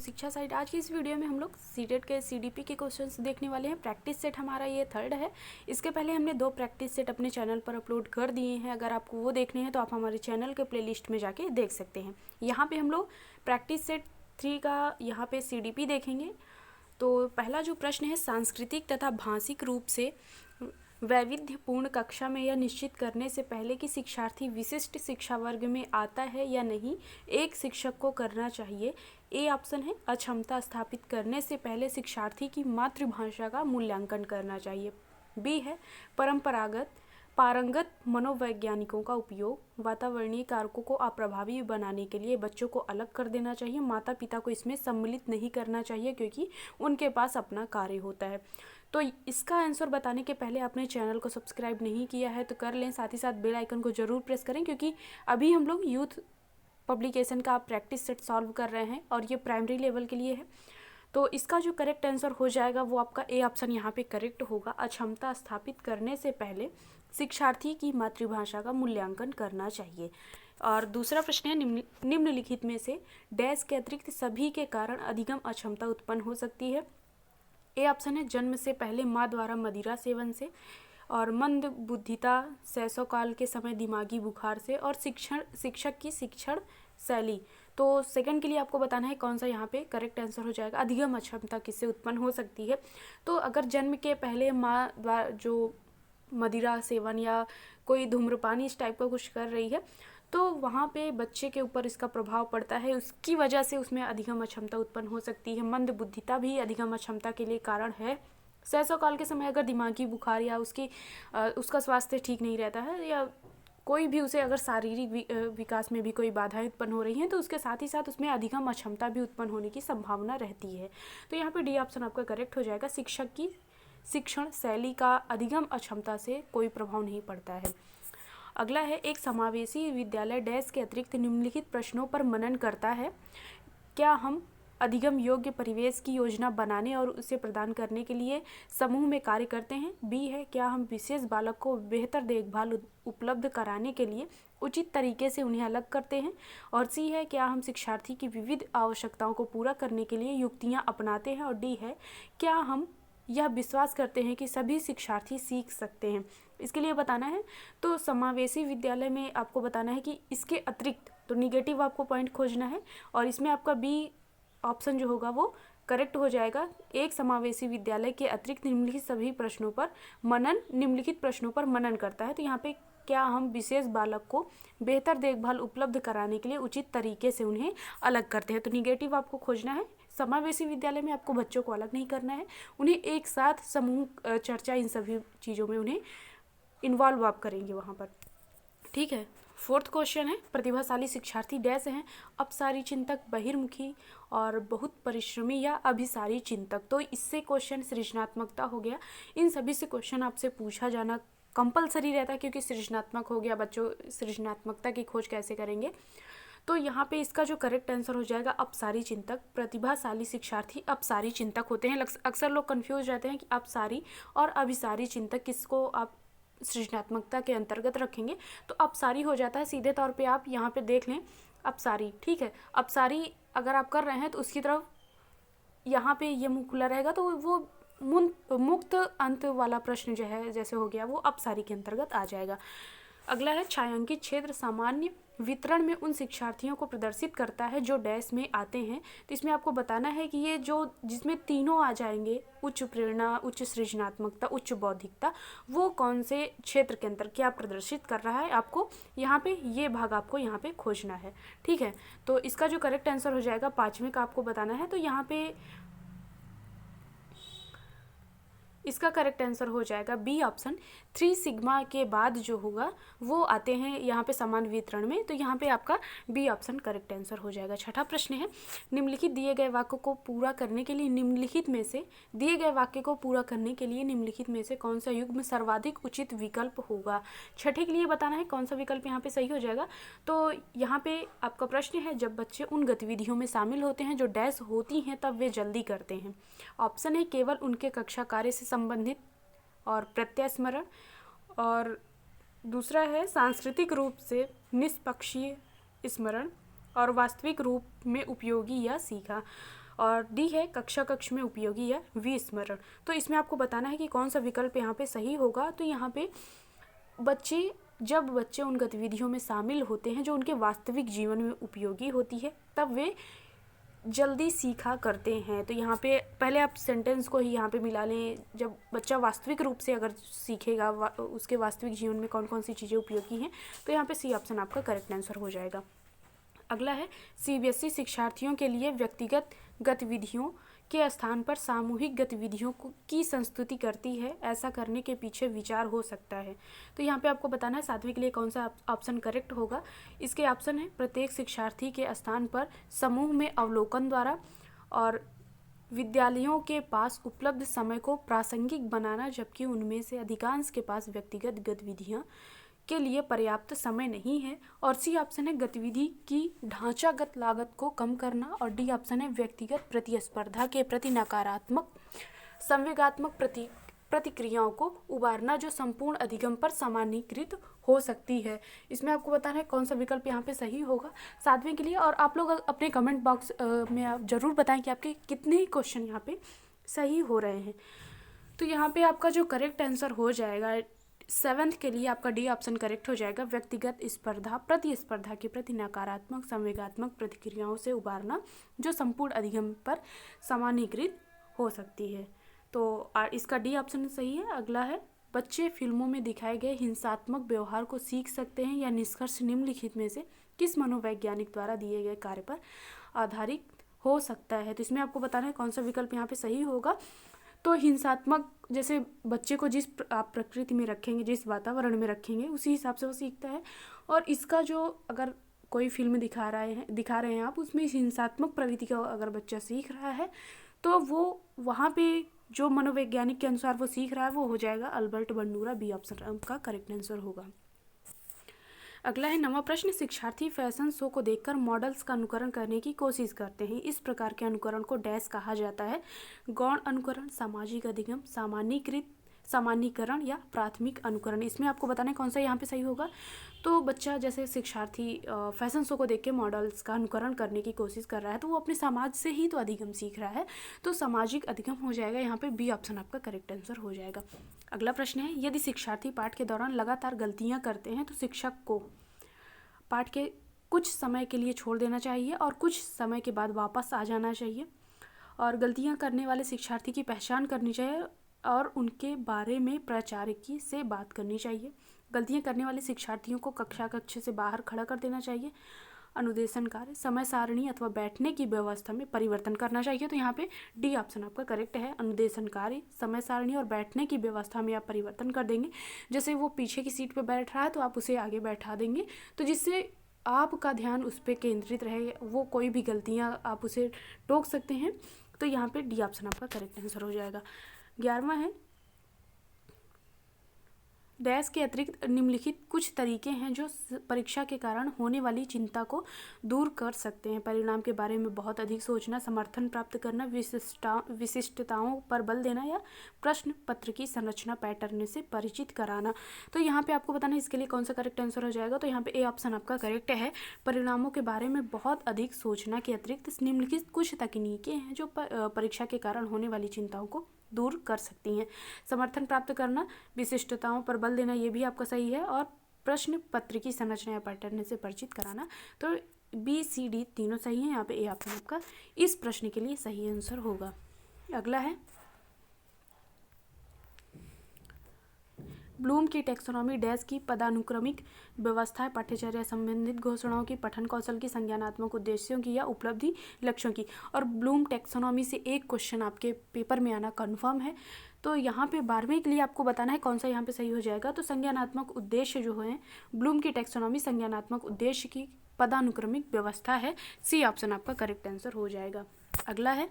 शिक्षा साइट। आज की इस वीडियो में हम लोग सीटेट के सीडीपी के क्वेश्चंस देखने वाले हैं। प्रैक्टिस सेट हमारा ये थर्ड है। इसके पहले हमने 2 प्रैक्टिस सेट अपने चैनल पर अपलोड कर दिए हैं। अगर आपको वो देखने हैं तो आप हमारे चैनल के प्लेलिस्ट में जाके देख सकते हैं। यहाँ पे हम लोग प्रैक्टिस सेट 3 का यहाँ पे सीडीपी देखेंगे। तो पहला जो प्रश्न है, सांस्कृतिक तथा भाषिक रूप से वैविध्यपूर्ण कक्षा में यह निश्चित करने से पहले कि शिक्षार्थी विशिष्ट शिक्षा वर्ग में आता है या नहीं, एक शिक्षक को करना चाहिए। ए ऑप्शन है अक्षमता स्थापित करने से पहले शिक्षार्थी की मातृभाषा का मूल्यांकन करना चाहिए। बी है परंपरागत पारंगत मनोवैज्ञानिकों का उपयोग वातावरणीय कारकों को अप्रभावी बनाने के लिए बच्चों को अलग कर देना चाहिए। माता पिता को इसमें सम्मिलित नहीं करना चाहिए क्योंकि उनके पास अपना कार्य होता है। तो इसका आंसर बताने के पहले आपने चैनल को सब्सक्राइब नहीं किया है तो कर लें, साथ ही साथ बेल आइकन को ज़रूर प्रेस करें क्योंकि अभी हम लोग यूथ पब्लिकेशन का प्रैक्टिस सेट सॉल्व कर रहे हैं और ये प्राइमरी लेवल के लिए है। तो इसका जो करेक्ट आंसर हो जाएगा वो आपका ए ऑप्शन यहाँ पे करेक्ट होगा। अक्षमता स्थापित करने से पहले शिक्षार्थी की मातृभाषा का मूल्यांकन करना चाहिए। और दूसरा प्रश्न है, निम्नलिखित में से डैश के अतिरिक्त सभी के कारण अधिगम अक्षमता उत्पन्न हो सकती है। ए ऑप्शन है जन्म से पहले माँ द्वारा मदिरा सेवन से, और मंद बुद्धिता शैशवकाल के समय दिमागी बुखार से, और शिक्षक की शिक्षण शैली। तो सेकंड के लिए आपको बताना है कौन सा यहाँ पे करेक्ट आंसर हो जाएगा। अधिगम अक्षमता किससे उत्पन्न हो सकती है? तो अगर जन्म के पहले माँ द्वारा जो मदिरा सेवन या कोई धूम्रपान इस टाइप का कुछ कर रही है तो वहाँ पे बच्चे के ऊपर इसका प्रभाव पड़ता है, उसकी वजह से उसमें अधिगम अक्षमता उत्पन्न हो सकती है। मंद बुद्धिता भी अधिगम अक्षमता के लिए कारण है। शैशवकाल के समय अगर दिमागी बुखार या उसका स्वास्थ्य ठीक नहीं रहता है या कोई भी उसे अगर शारीरिक विकास में भी कोई बाधाएं उत्पन्न हो रही हैं तो उसके साथ ही साथ उसमें अधिगम अक्षमता भी उत्पन्न होने की संभावना रहती है। तो यहाँ पे डी ऑप्शन आपका करेक्ट हो जाएगा। शिक्षक की शिक्षण शैली का अधिगम अक्षमता से कोई प्रभाव नहीं पड़ता है। अगला है, एक समावेशी विद्यालय डैश के अतिरिक्त निम्नलिखित प्रश्नों पर मनन करता है। क्या हम अधिगम योग्य परिवेश की योजना बनाने और उसे प्रदान करने के लिए समूह में कार्य करते हैं? बी है क्या हम विशेष बालक को बेहतर देखभाल उपलब्ध कराने के लिए उचित तरीके से उन्हें अलग करते हैं? और सी है क्या हम शिक्षार्थी की विविध आवश्यकताओं को पूरा करने के लिए युक्तियाँ अपनाते हैं? और डी है क्या हम यह विश्वास करते हैं कि सभी शिक्षार्थी सीख सकते हैं? इसके लिए बताना है तो समावेशी विद्यालय में आपको बताना है कि इसके अतिरिक्त, तो निगेटिव आपको पॉइंट खोजना है और इसमें आपका बी ऑप्शन जो होगा वो करेक्ट हो जाएगा। एक समावेशी विद्यालय के अतिरिक्त निम्नलिखित प्रश्नों पर मनन करता है। तो यहाँ पे क्या हम विशेष बालक को बेहतर देखभाल उपलब्ध कराने के लिए उचित तरीके से उन्हें अलग करते हैं? तो निगेटिव आपको खोजना है। समावेशी विद्यालय में आपको बच्चों को अलग नहीं करना है, उन्हें एक साथ समूह चर्चा इन सभी चीज़ों में उन्हें इन्वॉल्व आप करेंगे वहाँ पर। ठीक है। फोर्थ क्वेश्चन है, प्रतिभाशाली शिक्षार्थी डैश हैं? अपसारी चिंतक, बहिर्मुखी और बहुत परिश्रमी या अभिसारी चिंतक। तो इससे क्वेश्चन सृजनात्मकता हो गया। इन सभी से क्वेश्चन आपसे पूछा जाना कंपलसरी रहता है क्योंकि सृजनात्मक हो गया, बच्चों सृजनात्मकता की खोज कैसे करेंगे? तो यहाँ पे इसका जो करेक्ट आंसर हो जाएगा अपसारी चिंतक। प्रतिभाशाली शिक्षार्थी अपसारी चिंतक होते हैं। अक्सर लोग कंफ्यूज रहते हैं कि अपसारी और अभिसारी चिंतक किसको आप सृजनात्मकता के अंतर्गत रखेंगे। तो अपसारी हो जाता है सीधे तौर पे, आप यहाँ पे देख लें अपसारी। ठीक है, अपसारी अगर आप कर रहे हैं तो उसकी तरफ यहाँ पे ये मुँह खुला रहेगा तो वो मुक्त अंत वाला प्रश्न जो है जैसे हो गया वो अपसारी के अंतर्गत आ जाएगा। अगला है, छायांकित क्षेत्र सामान्य वितरण में उन शिक्षार्थियों को प्रदर्शित करता है जो डैश में आते हैं। तो इसमें आपको बताना है कि ये जो जिसमें तीनों आ जाएंगे, उच्च प्रेरणा, उच्च सृजनात्मकता, उच्च बौद्धिकता, वो कौन से क्षेत्र के अंदर क्या प्रदर्शित कर रहा है, आपको यहाँ पे ये भाग आपको यहाँ पे खोजना है। ठीक है, तो इसका जो करेक्ट आंसर हो जाएगा 5वें का आपको बताना है। तो यहाँ पे इसका करेक्ट आंसर हो जाएगा बी ऑप्शन। 3 सिग्मा के बाद जो होगा वो आते हैं यहाँ पे समान वितरण में। तो यहाँ पे आपका बी ऑप्शन करेक्ट आंसर हो जाएगा। छठा प्रश्न है, निम्नलिखित दिए गए वाक्य को पूरा करने के लिए निम्नलिखित में से कौन सा युग्म सर्वाधिक उचित विकल्प होगा? छठे के लिए बताना है कौन सा विकल्प यहाँ पे सही हो जाएगा। तो यहाँ पे आपका प्रश्न है, जब बच्चे उन गतिविधियों में शामिल होते हैं जो डैश होती हैं तब वे जल्दी करते हैं। ऑप्शन है केवल उनके कक्षा कार्य से संबंधित और प्रत्यास्मरण, और दूसरा है सांस्कृतिक रूप से निष्पक्षीय स्मरण, और वास्तविक रूप में उपयोगी या सीखा। और डी है कक्षा कक्ष में उपयोगी या विस्मरण। तो इसमें आपको बताना है कि कौन सा विकल्प यहाँ पे सही होगा। तो यहाँ पे जब बच्चे उन गतिविधियों में शामिल होते हैं जो उनके वास्तविक जीवन में उपयोगी होती है, तब वे जल्दी सीखा करते हैं। तो यहाँ पे पहले आप सेंटेंस को ही यहाँ पे मिला लें। जब बच्चा वास्तविक रूप से अगर सीखेगा, उसके वास्तविक जीवन में कौन कौन सी चीज़ें उपयोगी हैं, तो यहाँ पे सी ऑप्शन आपका करेक्ट आंसर हो जाएगा। अगला है सीबीएसई शिक्षार्थियों के लिए व्यक्तिगत गतिविधियों के स्थान पर सामूहिक गतिविधियों की संस्तुति करती है। ऐसा करने के पीछे विचार हो सकता है। तो यहाँ पे आपको बताना है 7वीं के लिए कौन सा ऑप्शन करेक्ट होगा। इसके ऑप्शन है प्रत्येक शिक्षार्थी के स्थान पर समूह में अवलोकन द्वारा, और विद्यालयों के पास उपलब्ध समय को प्रासंगिक बनाना, जबकि उनमें से अधिकांश के पास व्यक्तिगत गतिविधियाँ के लिए पर्याप्त समय नहीं है। और सी ऑप्शन है गतिविधि की ढांचागत लागत को कम करना। और डी ऑप्शन है व्यक्तिगत प्रतिस्पर्धा के प्रति नकारात्मक संवेगात्मक प्रतिक्रियाओं को उबारना, जो संपूर्ण अधिगम पर सामान्यीकृत हो सकती है। इसमें आपको बताना है कौन सा विकल्प यहाँ पे सही होगा 7वीं के लिए। और आप लोग अपने कमेंट बॉक्स में आप ज़रूर बताएं कि आपके कितने क्वेश्चन यहाँ पे सही हो रहे हैं। तो यहाँ पे आपका जो करेक्ट आंसर हो जाएगा 7th के लिए आपका डी ऑप्शन करेक्ट हो जाएगा। व्यक्तिगत प्रतिस्पर्धा के प्रति नकारात्मक संवेगात्मक प्रतिक्रियाओं से उबारना, जो संपूर्ण अधिगम पर सामान्यीकृत हो सकती है। तो इसका डी ऑप्शन सही है। अगला है बच्चे फिल्मों में दिखाए गए हिंसात्मक व्यवहार को सीख सकते हैं। यह निष्कर्ष निम्नलिखित में से किस मनोवैज्ञानिक द्वारा दिए गए कार्य पर आधारित हो सकता है। तो इसमें आपको बताना है कौन सा विकल्प यहाँ पे सही होगा। तो हिंसात्मक, जैसे बच्चे को जिस आप प्रकृति में रखेंगे, जिस वातावरण में रखेंगे, उसी हिसाब से वो सीखता है। और इसका जो अगर कोई फिल्म दिखा रहे हैं आप, उसमें इस हिंसात्मक प्रवृत्ति का अगर बच्चा सीख रहा है, तो वो वहाँ पे जो मनोवैज्ञानिक के अनुसार वो सीख रहा है वो हो जाएगा अल्बर्ट बंडूरा। बी ऑप्शन का करेक्ट आंसर होगा। अगला है 9वां प्रश्न, शिक्षार्थी फैशन शो को देखकर मॉडल्स का अनुकरण करने की कोशिश करते हैं। इस प्रकार के अनुकरण को डैश कहा जाता है। गौण अनुकरण, सामाजिक अधिगम, सामान्यीकरण या प्राथमिक अनुकरण। इसमें आपको बताना है कौन सा यहाँ पे सही होगा। तो बच्चा, जैसे शिक्षार्थी फैशन शो को देख के मॉडल्स का अनुकरण करने की कोशिश कर रहा है, तो वो अपने समाज से ही तो अधिगम सीख रहा है। तो सामाजिक अधिगम हो जाएगा यहाँ पे। बी ऑप्शन आपका करेक्ट आंसर हो जाएगा। अगला प्रश्न है, यदि शिक्षार्थी पाठ के दौरान लगातार गलतियाँ करते हैं तो शिक्षक को पाठ के कुछ समय के लिए छोड़ देना चाहिए और कुछ समय के बाद वापस आ जाना चाहिए। और गलतियाँ करने वाले शिक्षार्थी की पहचान करनी चाहिए और उनके बारे में प्राचार्य से बात करनी चाहिए। गलतियाँ करने वाले शिक्षार्थियों को कक्ष से बाहर खड़ा कर देना चाहिए। अनुदेशन कार्य, समय सारणी अथवा बैठने की व्यवस्था में परिवर्तन करना चाहिए। तो यहाँ पे डी ऑप्शन आपका करेक्ट है। अनुदेशन कार्य, समय सारणी और बैठने की व्यवस्था में आप परिवर्तन कर देंगे। जैसे वो पीछे की सीट पे बैठ रहा है तो आप उसे आगे बैठा देंगे, तो जिससे आपका ध्यान उस पर केंद्रित रहे, वो कोई भी गलतियाँ आप उसे टोक सकते हैं। तो यहाँ पे डी ऑप्शन आपका करेक्ट आंसर हो जाएगा। 11वां है, डैश के अतिरिक्त निम्नलिखित कुछ तरीके हैं जो परीक्षा के कारण होने वाली चिंता को दूर कर सकते हैं। परिणाम के बारे में बहुत अधिक सोचना, समर्थन प्राप्त करना, विशिष्टताओं पर बल देना या प्रश्न पत्र की संरचना पैटर्न से परिचित कराना। तो यहाँ पे आपको बताना है इसके लिए कौन सा करेक्ट आंसर हो जाएगा। तो यहाँ पे ए ऑप्शन आपका करेक्ट है। परिणामों के बारे में बहुत अधिक सोचना के अतिरिक्त निम्नलिखित कुछ तकनीकें हैं जो परीक्षा के कारण होने वाली चिंताओं को दूर कर सकती हैं। समर्थन प्राप्त करना, विशिष्टताओं पर बल देना, ये भी आपका सही है। और प्रश्न पत्र की संरचना या पैटर्न से परिचित कराना। तो बी सी डी तीनों सही हैं। यहाँ पे ए ऑप्शन आपका इस प्रश्न के लिए सही आंसर होगा। अगला है, ब्लूम की टैक्सोनॉमी डैश की पदानुक्रमिक व्यवस्था है पाठ्यचर्या संबंधित घोषणाओं की, पठन कौशल की, संज्ञानात्मक उद्देश्यों की या उपलब्धि लक्ष्यों की। और ब्लूम टैक्सोनॉमी से एक क्वेश्चन आपके पेपर में आना कन्फर्म है। तो यहाँ पे 12वीं के लिए आपको बताना है कौन सा यहाँ पे सही हो जाएगा। तो संज्ञानात्मक उद्देश्य जो है, ब्लूम की टैक्सोनॉमी संज्ञानात्मक उद्देश्य की पदानुक्रमिक व्यवस्था है। सी ऑप्शन आपका करेक्ट आंसर हो जाएगा। अगला है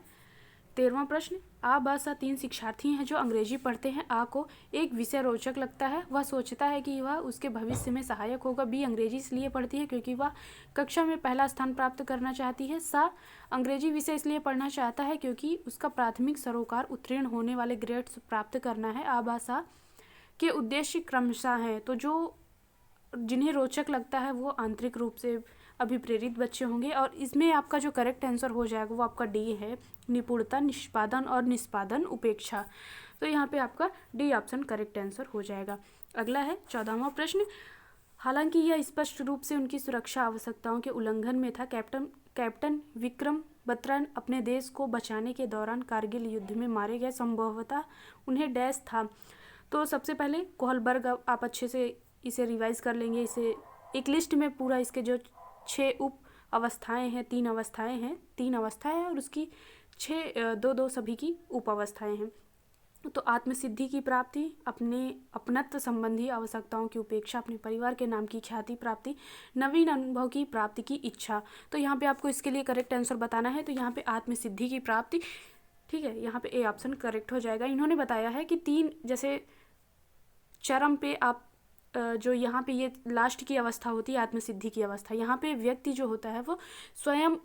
13वां प्रश्न, आ ब स 3 शिक्षार्थी हैं जो अंग्रेजी पढ़ते हैं। आ को एक विषय रोचक लगता है, वह सोचता है कि वह उसके भविष्य में सहायक होगा। बी अंग्रेजी इसलिए पढ़ती है क्योंकि वह कक्षा में पहला स्थान प्राप्त करना चाहती है। सा अंग्रेजी विषय इसलिए पढ़ना चाहता है क्योंकि उसका प्राथमिक सरोकार उत्तीर्ण होने वाले ग्रेड्स प्राप्त करना है। आ ब स के उद्देश्य क्रमशः हैं। तो जो जिन्हें रोचक लगता है वो आंतरिक रूप से अभिप्रेरित बच्चे होंगे। और इसमें आपका जो करेक्ट आंसर हो जाएगा वो आपका डी है, निपुणता, निष्पादन और निष्पादन उपेक्षा। तो यहाँ पे आपका डी ऑप्शन करेक्ट आंसर हो जाएगा। अगला है 14वां प्रश्न। हालांकि यह स्पष्ट रूप से उनकी सुरक्षा आवश्यकताओं के उल्लंघन में था, कैप्टन विक्रम बत्रा अपने देश को बचाने के दौरान कारगिल युद्ध में मारे गए, संभवतः उन्हें डैश था। तो सबसे पहले कोहलबर्ग, आप अच्छे से इसे रिवाइज कर लेंगे। इसे एक लिस्ट में पूरा इसके जो 6 उप अवस्थाएँ हैं, 3 अवस्थाएँ हैं, 3 अवस्थाएँ हैं और उसकी 6 2 सभी की उप अवस्थाएँ हैं। तो आत्मसिद्धि की प्राप्ति, अपने अपनत्व संबंधी आवश्यकताओं की उपेक्षा, अपने परिवार के नाम की ख्याति प्राप्ति, नवीन अनुभव की प्राप्ति की इच्छा। तो यहाँ पे आपको इसके लिए करेक्ट आंसर बताना है। तो यहाँ पे आत्मसिद्धि की प्राप्ति, ठीक है, यहाँ पे ए ऑप्शन करेक्ट हो जाएगा। इन्होंने बताया है कि 3 जैसे चरम पे आप जो यहाँ पे ये लास्ट की अवस्था होती है आत्मसिद्धि की अवस्था, यहाँ पे व्यक्ति जो होता है वो स्वयं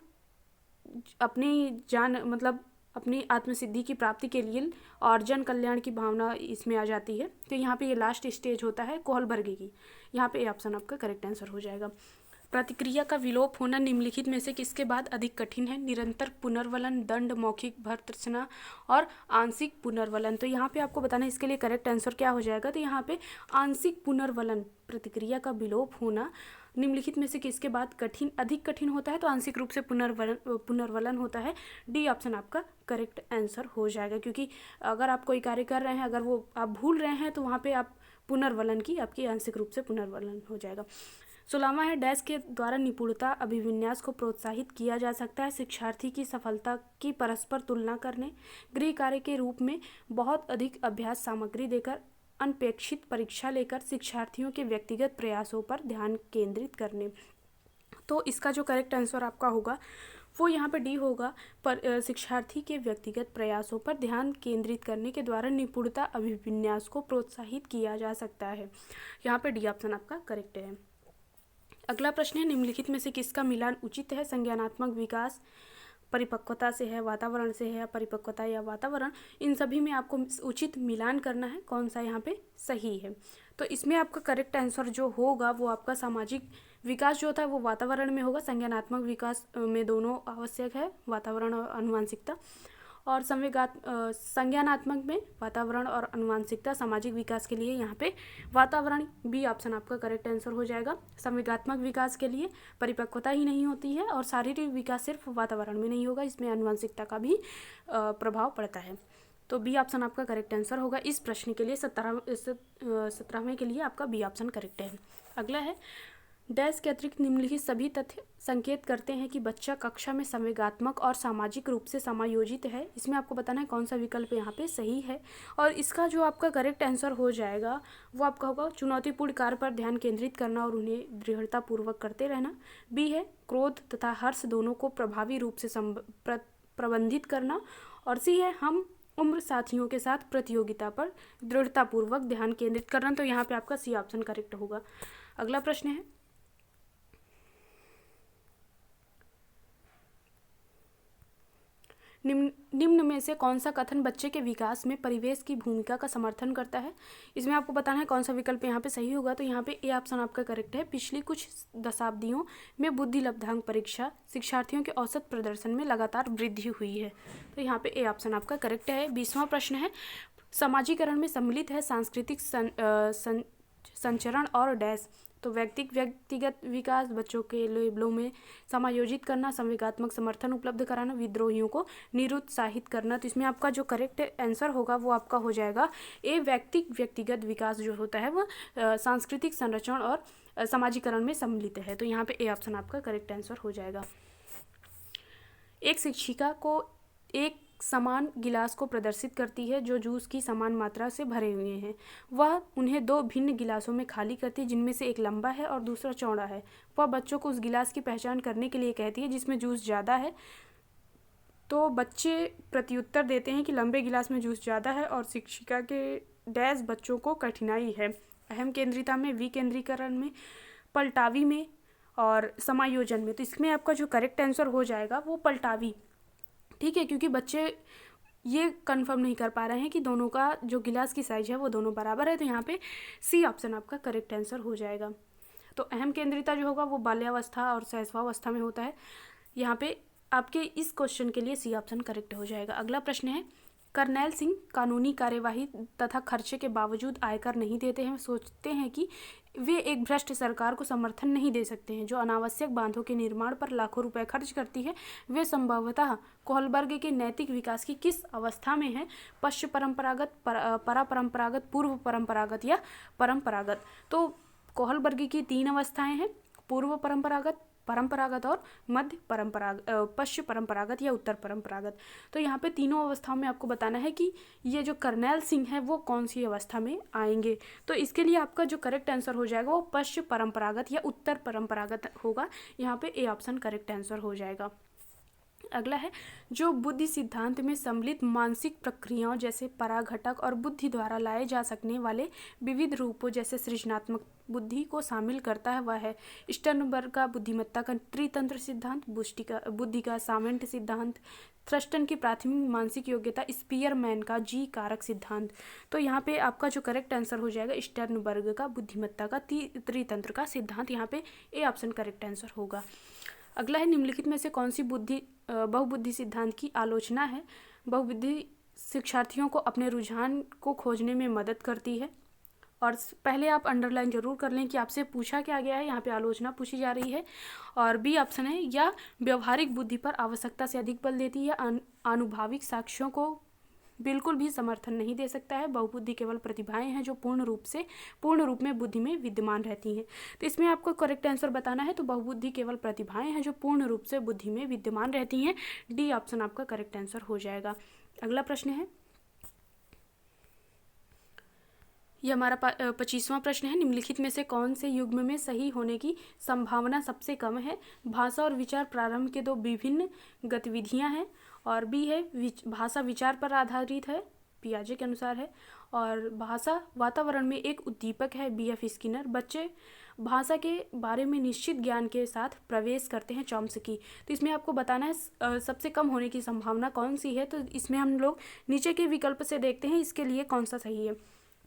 अपनी जान मतलब अपनी आत्मसिद्धि की प्राप्ति के लिए और जन कल्याण की भावना इसमें आ जाती है। तो यहाँ पे ये लास्ट स्टेज होता है कोहलबर्ग की। यहाँ पे ए ऑप्शन आपका करेक्ट आंसर हो जाएगा। प्रतिक्रिया का विलोप होना निम्नलिखित में से किसके बाद अधिक कठिन है? निरंतर पुनर्वलन, दंड, मौखिक भर्त्सना और आंशिक पुनर्वलन। तो यहाँ पे आपको बताना है इसके लिए करेक्ट आंसर क्या हो जाएगा। तो यहाँ पे आंशिक पुनर्वलन, प्रतिक्रिया का विलोप होना निम्नलिखित में से किसके बाद अधिक कठिन होता है? तो आंशिक रूप से पुनर्वलन होता है। डी ऑप्शन आपका करेक्ट आंसर हो जाएगा, क्योंकि अगर आप कोई कार्य कर रहे हैं, अगर वो आप भूल रहे हैं, तो वहाँ पे आप पुनर्वलन की आपकी आंशिक रूप से पुनर्वलन हो जाएगा। 16वां है, डैश के द्वारा निपुणता अभिविन्यास को प्रोत्साहित किया जा सकता है। शिक्षार्थी की सफलता की परस्पर तुलना करने, गृह कार्य के रूप में बहुत अधिक अभ्यास सामग्री देकर, अनपेक्षित परीक्षा लेकर, शिक्षार्थियों के व्यक्तिगत प्रयासों पर ध्यान केंद्रित करने। तो इसका जो करेक्ट आंसर आपका होगा वो यहाँ पर डी होगा, पर शिक्षार्थी के व्यक्तिगत प्रयासों पर ध्यान केंद्रित करने के द्वारा निपुणता अभिविन्यास को प्रोत्साहित किया जा सकता है। यहाँ पर डी ऑप्शन आपका करेक्ट है। अगला प्रश्न है, निम्नलिखित में से किसका मिलान उचित है? संज्ञानात्मक विकास परिपक्वता से है, वातावरण से है, परिपक्वता या वातावरण, इन सभी में आपको उचित मिलान करना है, कौन सा यहाँ पे सही है। तो इसमें आपका करेक्ट आंसर जो होगा वो आपका सामाजिक विकास जो होता है वो वातावरण में होगा। संज्ञानात्मक विकास में दोनों आवश्यक है, वातावरण और आनुवंशिकता। और संज्ञानात्मक में वातावरण और आनुवंशिकता, सामाजिक विकास के लिए यहाँ पे वातावरण, बी ऑप्शन आपका करेक्ट आंसर हो जाएगा। संवेगात्मक विकास के लिए परिपक्वता ही नहीं होती है और शारीरिक विकास सिर्फ वातावरण में नहीं होगा, इसमें आनुवंशिकता का भी प्रभाव पड़ता है। तो बी ऑप्शन आपका करेक्ट आंसर होगा इस प्रश्न के लिए। 17वें के लिए आपका बी ऑप्शन करेक्ट है। अगला है, डैश के अतिरिक्त निम्नलिखित सभी तथ्य संकेत करते हैं कि बच्चा कक्षा में संवेगात्मक और सामाजिक रूप से समायोजित है। इसमें आपको बताना है कौन सा विकल्प यहाँ पे सही है। और इसका जो आपका करेक्ट आंसर हो जाएगा वो आपका होगा चुनौतीपूर्ण कार्य पर ध्यान केंद्रित करना और उन्हें दृढ़तापूर्वक करते रहना। बी है क्रोध तथा हर्ष दोनों को प्रभावी रूप से प्रबंधित करना। और सी है हम उम्र साथियों के साथ प्रतियोगिता पर दृढ़तापूर्वक ध्यान केंद्रित करना। तो यहाँ पे आपका सी ऑप्शन करेक्ट होगा। अगला प्रश्न है, निम्न में से कौन सा कथन बच्चे के विकास में परिवेश की भूमिका का समर्थन करता है? इसमें आपको बताना है कौन सा विकल्प यहाँ पे सही होगा। तो यहाँ पे ए ऑप्शन आपका करेक्ट है। पिछली कुछ दशाब्दियों में बुद्धि लब्धांक परीक्षा शिक्षार्थियों के औसत प्रदर्शन में लगातार वृद्धि हुई है। तो यहाँ पे ए ऑप्शन आपका करेक्ट है। 20वां प्रश्न है, समाजीकरण में सम्मिलित है सांस्कृतिक संचरण और डैश। तो व्यक्तिगत विकास, बच्चों के लेबलों में समायोजित करना, संवेगात्मक समर्थन उपलब्ध कराना, विद्रोहियों को निरुत्साहित करना। तो इसमें आपका जो करेक्ट आंसर होगा वो आपका हो जाएगा ए, व्यक्तिगत विकास जो होता है वो सांस्कृतिक संरक्षण और समाजीकरण में सम्मिलित है। तो यहाँ पे ए ऑप्शन आपका करेक्ट आंसर हो जाएगा। एक शिक्षिका को एक समान गिलास को प्रदर्शित करती है जो जूस की समान मात्रा से भरे हुए हैं। वह उन्हें 2 भिन्न गिलासों में खाली करती है जिनमें से एक लंबा है और दूसरा चौड़ा है। वह बच्चों को उस गिलास की पहचान करने के लिए कहती है जिसमें जूस ज़्यादा है। तो बच्चे प्रत्युत्तर देते हैं कि लंबे गिलास में जूस ज़्यादा है और शिक्षिका के डैश बच्चों को कठिनाई है अहम केंद्रिता में, विकेंद्रीकरण में, पलटावी में और समायोजन में। तो इसमें आपका जो करेक्ट आंसर हो जाएगा वो पलटावी, ठीक है, क्योंकि बच्चे ये कंफर्म नहीं कर पा रहे हैं कि दोनों का जो गिलास की साइज है वो दोनों बराबर है। तो यहाँ पे सी ऑप्शन आपका करेक्ट आंसर हो जाएगा। तो अहम केंद्रिता जो होगा वो बाल्यावस्था और शैशवावस्था में होता है। यहाँ पे आपके इस क्वेश्चन के लिए सी ऑप्शन करेक्ट हो जाएगा। अगला प्रश्न है, करनैल सिंह कानूनी कार्यवाही तथा खर्चे के बावजूद आयकर नहीं देते हैं। सोचते हैं कि वे एक भ्रष्ट सरकार को समर्थन नहीं दे सकते हैं जो अनावश्यक बांधों के निर्माण पर लाखों रुपए खर्च करती है। वे संभवतः कोहलबर्ग के नैतिक विकास की किस अवस्था में है? पश्च परंपरागत, परापरंपरागत, पूर्व परंपरागत या परंपरागत? तो कोहलबर्ग की 3 अवस्थाएं हैं, पूर्व परंपरागत, परंपरागत और मध्य परंपरागत, पश्चिम परंपरागत या उत्तर परंपरागत। तो यहाँ पे तीनों अवस्थाओं में आपको बताना है कि ये जो करनैल सिंह है वो कौन सी अवस्था में आएंगे। तो इसके लिए आपका जो करेक्ट आंसर हो जाएगा वो पश्चिम परंपरागत या उत्तर परंपरागत होगा। यहाँ पे ए ऑप्शन करेक्ट आंसर हो जाएगा। अगला है, जो बुद्धि सिद्धांत में सम्मिलित मानसिक प्रक्रियाओं जैसे पराघटक और बुद्धि द्वारा लाए जा सकने वाले विविध रूपों जैसे सृजनात्मक बुद्धि को शामिल करता है, वह है स्टर्नबर्ग का बुद्धिमत्ता का त्रितंत्र सिद्धांत, बुद्धि का सामंत सिद्धांत, थ्रस्टन की प्राथमिक मानसिक योग्यता, स्पीयरमैन का जी कारक सिद्धांत। तो यहाँ पे आपका जो करेक्ट आंसर हो जाएगा स्टर्नबर्ग का बुद्धिमत्ता का त्रितंत्र का सिद्धांत। यहाँ पे ए ऑप्शन करेक्ट आंसर होगा। अगला है, निम्नलिखित में से कौन सी बहुबुद्धि सिद्धांत की आलोचना है? बहुबुद्धि शिक्षार्थियों को अपने रुझान को खोजने में मदद करती है। और पहले आप अंडरलाइन जरूर कर लें कि आपसे पूछा क्या गया है, यहाँ पे आलोचना पूछी जा रही है। और बी ऑप्शन है, या व्यवहारिक बुद्धि पर आवश्यकता से अधिक बल देती है, आनुभाविक साक्ष्यों को बिल्कुल भी समर्थन नहीं दे सकता है। बहुबुद्धि केवल प्रतिभाएं हैं जो पूर्ण रूप में बुद्धि में विद्यमान रहती हैं। तो इसमें आपको करेक्ट आंसर बताना है। तो बहुबुद्धि केवल प्रतिभाएं हैं जो पूर्ण रूप से बुद्धि में विद्यमान रहती हैं। डी ऑप्शन आपका करेक्ट आंसर हो जाएगा। अगला प्रश्न है, यह हमारा 25वां प्रश्न है, निम्नलिखित में से कौन से युग्म में सही होने की संभावना सबसे कम है? भाषा और विचार प्रारंभ के 2 विभिन्न गतिविधियां हैं। और बी है, भाषा विचार पर आधारित है, पियाजे के अनुसार है। और भाषा वातावरण में एक उद्दीपक है, BF स्किनर। बच्चे भाषा के बारे में निश्चित ज्ञान के साथ प्रवेश करते हैं, चॉम्स्की। तो इसमें आपको बताना है सबसे कम होने की संभावना कौन सी है। तो इसमें हम लोग नीचे के विकल्प से देखते हैं इसके लिए कौन सा सही है।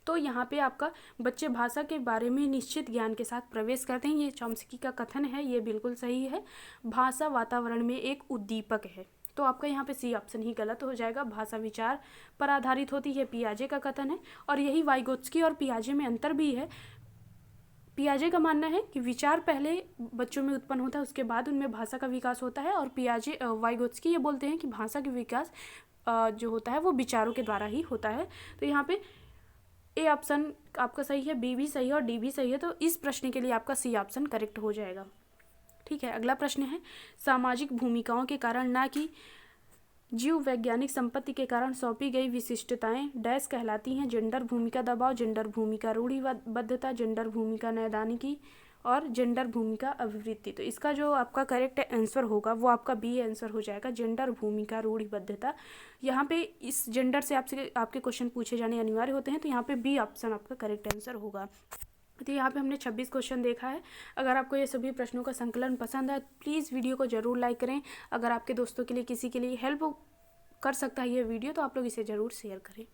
तो यहाँ पे आपका बच्चे भाषा के बारे में निश्चित ज्ञान के साथ प्रवेश करते हैं, ये चॉम्स्की का कथन है, ये बिल्कुल सही है। भाषा वातावरण में एक उद्दीपक है। तो आपका यहाँ पे सी ऑप्शन ही गलत हो जाएगा। भाषा विचार पर आधारित होती है, पियाजे का कथन है। और यही वाइगोत्स्की और पियाजे में अंतर भी है। पियाजे का मानना है कि विचार पहले बच्चों में उत्पन्न होता है, उसके बाद उनमें भाषा का विकास होता है। और वाइगोत्स्की ये बोलते हैं कि भाषा का विकास जो होता है वो विचारों के द्वारा ही होता है। तो यहाँ पे ए ऑप्शन आपका सही है, बी भी सही है और डी भी सही है। तो इस प्रश्न के लिए आपका सी ऑप्शन करेक्ट हो जाएगा। ठीक है, अगला प्रश्न है, सामाजिक भूमिकाओं के कारण ना कि जीव वैज्ञानिक संपत्ति के कारण सौंपी गई विशिष्टताएं डैश कहलाती हैं? जेंडर भूमिका दबाव, जेंडर भूमिका रूढ़िबद्धता, जेंडर भूमिका नैदानिकी और जेंडर भूमिका अभिवृत्ति। तो इसका जो आपका करेक्ट आंसर होगा वो आपका बी आंसर हो जाएगा, जेंडर भूमिका रूढ़िबद्धता। यहाँ पे इस जेंडर से आपके क्वेश्चन पूछे जाने अनिवार्य होते हैं। तो यहाँ पे बी ऑप्शन आपका करेक्ट आंसर होगा। तो यहाँ पे हमने 26 क्वेश्चन देखा है। अगर आपको ये सभी प्रश्नों का संकलन पसंद है प्लीज़ वीडियो को ज़रूर लाइक करें। अगर आपके दोस्तों के लिए किसी के लिए हेल्प कर सकता है ये वीडियो तो आप लोग इसे ज़रूर शेयर करें।